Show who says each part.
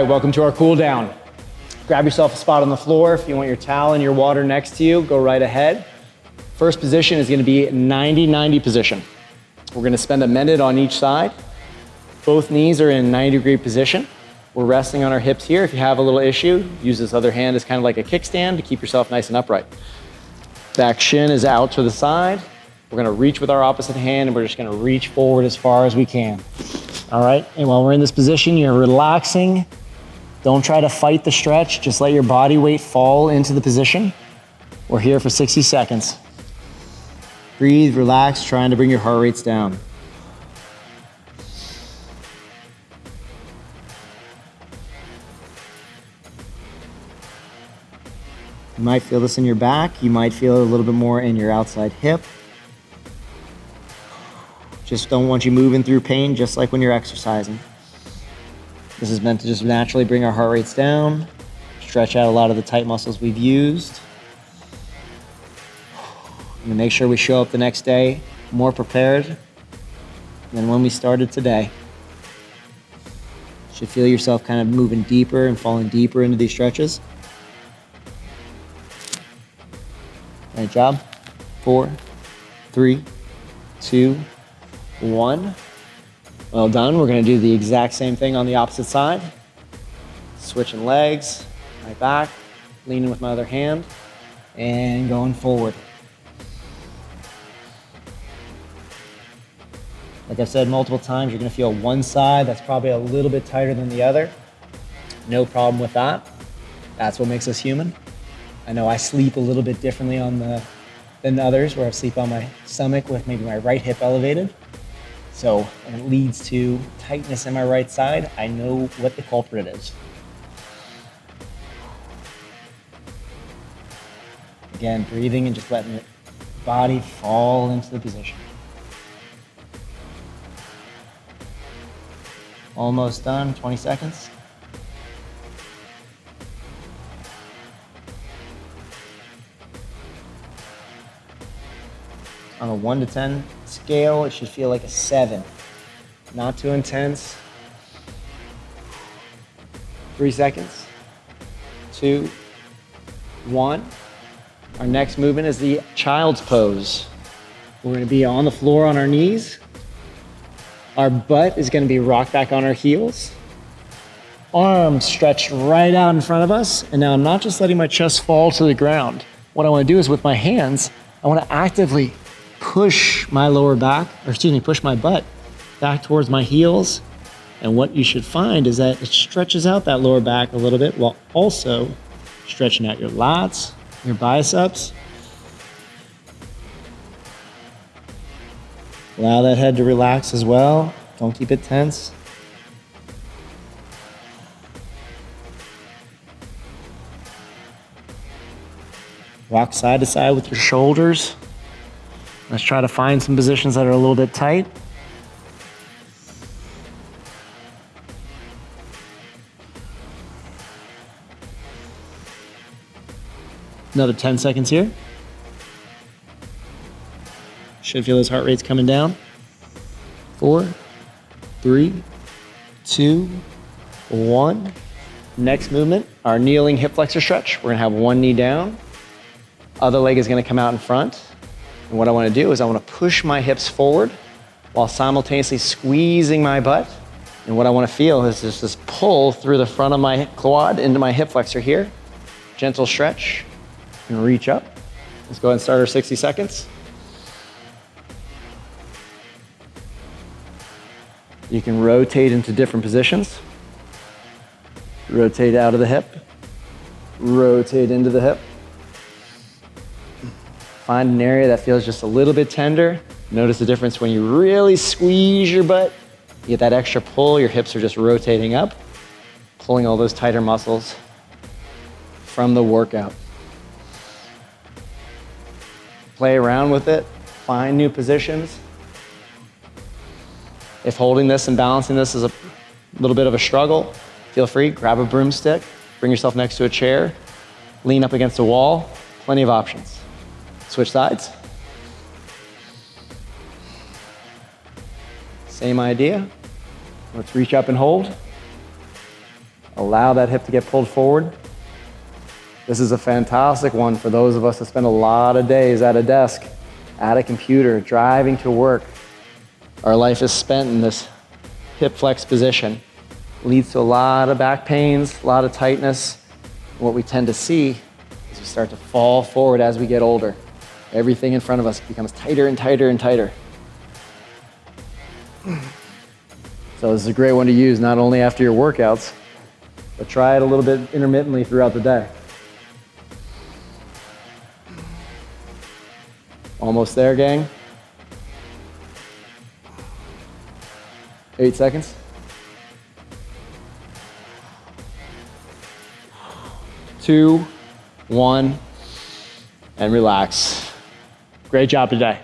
Speaker 1: right, welcome to our cool down. Grab yourself a spot on the floor. If you want your towel and your water next to you, go right ahead. First position is gonna be 90-90 position. We're gonna spend a minute on each side. Both knees are in a 90-degree position. We're resting on our hips here. If you have a little issue, use this other hand as kind of like a kickstand to keep yourself nice and upright. Back shin is out to the side. We're gonna reach with our opposite hand and we're just gonna reach forward as far as we can. All right, and while we're in this position, you're relaxing. Don't try to fight the stretch, just let your body weight fall into the position. We're here for 60 seconds. Breathe, relax, trying to bring your heart rates down. You might feel this in your back. You might feel it a little bit more in your outside hip. Just don't want you moving through pain, just like when you're exercising. This is meant to just naturally bring our heart rates down, stretch out a lot of the tight muscles we've used. And make sure we show up the next day more prepared than when we started today. You should feel yourself kind of moving deeper and falling deeper into these stretches. Great job. 4, 3, 2, 1. Well done. We're going to do the exact same thing on the opposite side. Switching legs, right back, leaning with my other hand, and going forward. Like I've said multiple times, you're going to feel one side that's probably a little bit tighter than the other. No problem with that. That's what makes us human. I know I sleep a little bit differently than others, where I sleep on my stomach with maybe my right hip elevated. So when it leads to tightness in my right side, I know what the culprit is. Again, breathing and just letting the body fall into the position. Almost done, 20 seconds. On a 1 to 10 scale, it should feel like a 7. Not too intense. 3 seconds. 2, 1. Our next movement is the child's pose. We're gonna be on the floor on our knees. Our butt is gonna be rocked back on our heels. Arms stretched right out in front of us. And now I'm not just letting my chest fall to the ground. What I wanna do is with my hands, I wanna actively push my lower back, push my butt back towards my heels. And what you should find is that it stretches out that lower back a little bit while also stretching out your lats, your biceps. Allow that head to relax as well. Don't keep it tense. Rock side to side with your shoulders. Let's try to find some positions that are a little bit tight. Another 10 seconds here. Should feel those heart rates coming down. 4, 3, 2, 1. Next movement, our kneeling hip flexor stretch. We're gonna have one knee down. Other leg is gonna come out in front. And what I want to do is I want to push my hips forward while simultaneously squeezing my butt. And what I want to feel is just this pull through the front of my quad into my hip flexor here. Gentle stretch and reach up. Let's go ahead and start our 60 seconds. You can rotate into different positions. Rotate out of the hip. Rotate into the hip. Find an area that feels just a little bit tender. Notice the difference when you really squeeze your butt. You get that extra pull, your hips are just rotating up, pulling all those tighter muscles from the workout. Play around with it, find new positions. If holding this and balancing this is a little bit of a struggle, feel free, grab a broomstick, bring yourself next to a chair, lean up against a wall, plenty of options. Switch sides. Same idea. Let's reach up and hold. Allow that hip to get pulled forward. This is a fantastic one for those of us that spend a lot of days at a desk, at a computer, driving to work. Our life is spent in this hip flex position. Leads to a lot of back pains, a lot of tightness. What we tend to see is we start to fall forward as we get older. Everything in front of us becomes tighter and tighter and tighter. So this is a great one to use not only after your workouts, but try it a little bit intermittently throughout the day. Almost there, gang. 8 seconds. 2, 1, and relax. Great job today.